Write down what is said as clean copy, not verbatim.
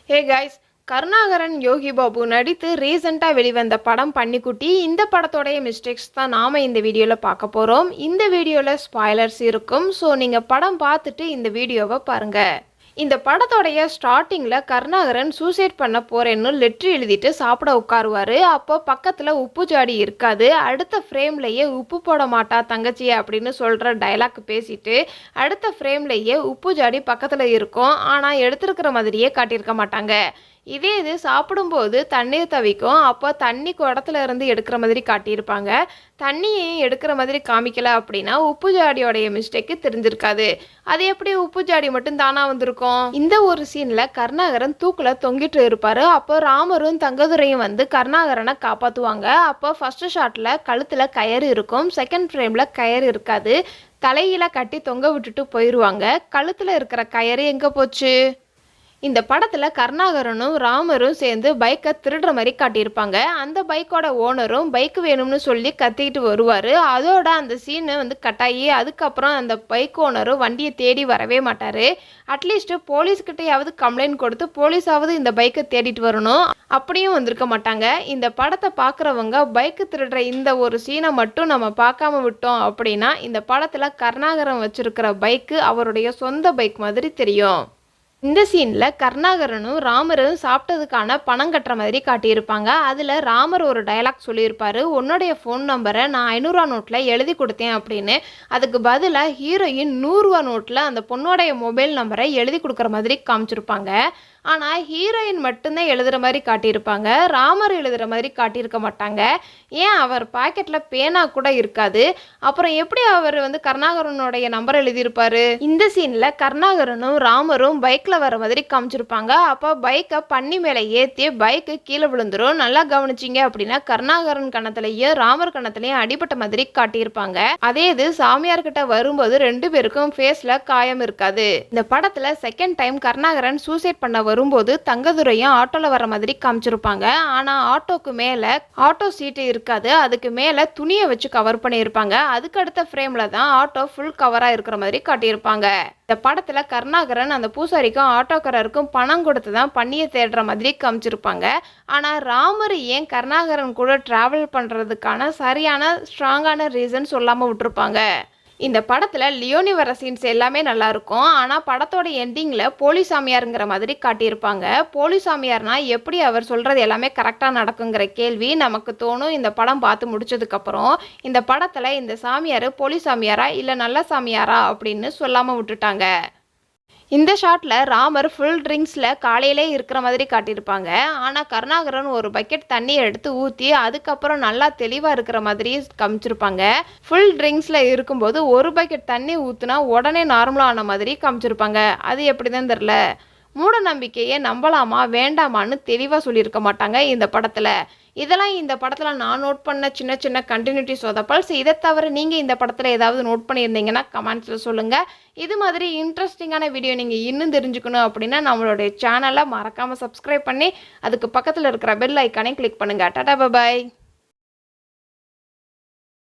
Hey guys, Karunakaran Yogi Babu நடித்து ரீசெண்டாக வெளிவந்த படம் பன்னிக்குட்டி. இந்த படத்தோடைய மிஸ்டேக்ஸ் தான் நாம் இந்த வீடியோவில் பார்க்க போகிறோம். இந்த வீடியோவில் ஸ்பாய்லர்ஸ் இருக்கும். ஸோ நீங்கள் படம் பார்த்துட்டு இந்த வீடியோவை பாருங்கள். இந்த படத்தோடைய ஸ்டார்டிங்கில் கருணாகரன் சூசைட் பண்ண போகிறேன்னு லெட்ரு எழுதிட்டு சாப்பிட உட்காருவார். அப்போ பக்கத்தில் உப்பு ஜாடி இருக்காது. அடுத்த ஃப்ரேம்லேயே உப்பு போட மாட்டா தங்கச்சி அப்படின்னு சொல்கிற டைலாக் பேசிட்டு அடுத்த ஃப்ரேம்லேயே உப்பு ஜாடி பக்கத்தில் இருக்கும். ஆனால் எடுத்துருக்கிற மாதிரியே காட்டியிருக்க மாட்டாங்க. இது சாப்பிடும்போது தண்ணீர் தவிக்கும். அப்போ தண்ணி குடத்துல இருந்து எடுக்கிற மாதிரி காட்டியிருப்பாங்க. தண்ணியை எடுக்கிற மாதிரி காமிக்கல அப்படின்னா உப்பு ஜாடியோடைய மிஸ்டேக்கு தெரிஞ்சிருக்காது. அது எப்படி உப்பு ஜாடி மட்டும் தானா வந்திருக்கும்? இந்த ஒரு சீன்ல கருணாகரன் தூக்கில் தொங்கிட்டு இருப்பாரு. அப்போ ராமரும் தங்கதுரையும் வந்து கருணாகரனை காப்பாற்றுவாங்க. அப்போ ஃபர்ஸ்ட் ஷாட்ல கழுத்துல கயிறு இருக்கும், செகண்ட் ஃப்ரேம்ல கயிறு இருக்காது. தலையில கட்டி தொங்க விட்டுட்டு போயிடுவாங்க. கழுத்துல இருக்கிற கயிறு எங்க போச்சு? இந்த படத்தில் கருணாகரனும் ராமரும் சேர்ந்து பைக்கை திருடுற மாதிரி காட்டியிருப்பாங்க. அந்த பைக்கோட ஓனரும் பைக் வேணும்னு சொல்லி கத்திக்கிட்டு வருவார். அதோட அந்த சீனை வந்து கட்டாயி அதுக்கப்புறம் அந்த பைக் ஓனரும் வண்டியை தேடி வரவே மாட்டார். அட்லீஸ்ட்டு போலீஸ்கிட்டையாவது கம்ப்ளைண்ட் கொடுத்து போலீஸாவது இந்த பைக்கை தேடிட்டு வரணும். அப்படியும் வந்திருக்க மாட்டாங்க. இந்த படத்தை பார்க்குறவங்க பைக்கு திருடுற இந்த ஒரு சீனை மட்டும் நம்ம பார்க்காம விட்டோம் அப்படின்னா இந்த படத்தில் கருணாகரன் வச்சிருக்கிற பைக்கு அவருடைய சொந்த பைக் மாதிரி தெரியும். இந்த சீனில் கருணாகரனும் ராமரும் சாப்பிட்டதுக்கான பணம் கட்டுற மாதிரி காட்டியிருப்பாங்க. அதில் ராமர் ஒரு டைலாக் சொல்லியிருப்பார், உன்னுடைய ஃபோன் நம்பரை நான் 500 ரூபா நோட்டில் எழுதி கொடுத்தேன் அப்படின்னு. அதுக்கு பதிலாக ஹீரோயின் 100 ரூபா நோட்டில் அந்த பொண்ணோடைய மொபைல் நம்பரை எழுதி கொடுக்குற மாதிரி காமிச்சிருப்பாங்க. ஆனால் ஹீரோயின் மட்டும்தான் எழுதுகிற மாதிரி காட்டியிருப்பாங்க. ராமர் எழுதுகிற மாதிரி காட்டியிருக்க மாட்டாங்க. ஏன், அவர் பாக்கெட்டில் பேனா கூட இருக்காது. அப்புறம் எப்படி அவர் வந்து கருணாகரனுடைய நம்பர் எழுதியிருப்பார்? இந்த சீனில் கருணாகரனும் ராமரும் பைக்கில் வர மாதிரி காமிச்சிருப்பாங்க. அப்போ பைக்கை பன்னி மேலே ஏற்றி பைக்கு கீழே விழுந்துரும். நல்லா கவனிச்சிங்க அப்படின்னா கருணாகரன் கணத்துலையும் ராமர் கணத்துலையும் அடிபட்ட மாதிரி காட்டியிருப்பாங்க. அதே இது சாமியார்கிட்ட வரும்போது 2 பேருக்கும் ஃபேஸில் காயம் இருக்காது. இந்த படத்தில் செகண்ட் டைம் கருணாகரன் சூசைட் பண்ண வரும்போது தங்கதுரையும் ஆட்டோல வர மாதிரி காமிச்சிருப்பாங்க. ஆனா ஆட்டோக்கு மேல ஆட்டோ சீட்டு இருக்காது. அதுக்கு மேல துணியை வச்சு கவர் பண்ணியிருப்பாங்க. அதுக்கு அடுத்த ஃப்ரேம்ல தான் ஆட்டோ ஃபுல் கவரா இருக்கிற மாதிரி காட்டியிருப்பாங்க. இந்த படத்துல கருணாகரன் அந்த பூசாரிக்கும் ஆட்டோக்காரருக்கும் பணம் கொடுத்து தான் பண்ணியை தேடுற மாதிரி காமிச்சிருப்பாங்க. ஆனா ராமர் ஏன் கருணாகரன் கூட டிராவல் பண்றதுக்கான சரியான ஸ்ட்ராங்கான ரீசன் சொல்லாம விட்டுருப்பாங்க. இந்த படத்தில் லியோனி வர சீன்ஸ் எல்லாமே நல்லாயிருக்கும். ஆனால் படத்தோட எண்டிங்கில் போலீஸ் சாமியாருங்கிற மாதிரி காட்டியிருப்பாங்க. போலீஸ் சாமியார்னா எப்படி அவர் சொல்கிறது எல்லாமே கரெக்டாக நடக்குங்கிற கேள்வி நமக்கு தோணும் இந்த படம் பார்த்து முடிச்சதுக்கப்புறம். இந்த படத்தில் இந்த சாமியார் போலீஸ் சாமியாரா இல்லை நல்ல சாமியாரா அப்படின்னு சொல்லாமல் விட்டுட்டாங்க. இந்த ஷாட்டில் ராமர் ஃபுல் ட்ரிங்க்ஸில் காலையிலே இருக்கிற மாதிரி காட்டியிருப்பாங்க. ஆனால் கருணாகரன் ஒரு பக்கெட் தண்ணியை எடுத்து ஊற்றி அதுக்கப்புறம் நல்லா தெளிவாக இருக்கிற மாதிரி காமிச்சிருப்பாங்க. ஃபுல் ட்ரிங்க்ஸில் இருக்கும்போது ஒரு பக்கெட் தண்ணி ஊற்றுனா உடனே நார்மலான மாதிரி காமிச்சிருப்பாங்க. அது எப்படி தான் தெரில. மூட நம்பிக்கையை நம்பலாமா வேண்டாமான்னு தெளிவாக சொல்லியிருக்க மாட்டாங்க இந்த படத்தில். இதெல்லாம் இந்த படத்தில் நான் நோட் பண்ண சின்ன சின்ன கண்டினியூட்டி சொதப்பல்ஸ். இதை தவிர நீங்கள் இந்த படத்தில் ஏதாவது நோட் பண்ணியிருந்தீங்கன்னா கமெண்ட்ஸில் சொல்லுங்கள். இது மாதிரி இன்ட்ரெஸ்டிங்கான வீடியோ நீங்கள் இன்னும் தெரிஞ்சுக்கணும் அப்படின்னா நம்மளுடைய சேனலை மறக்காமல் சப்ஸ்கிரைப் பண்ணி அதுக்கு பக்கத்தில் இருக்கிற பெல் ஐக்கானே கிளிக் பண்ணுங்கள். Tata, bye bye.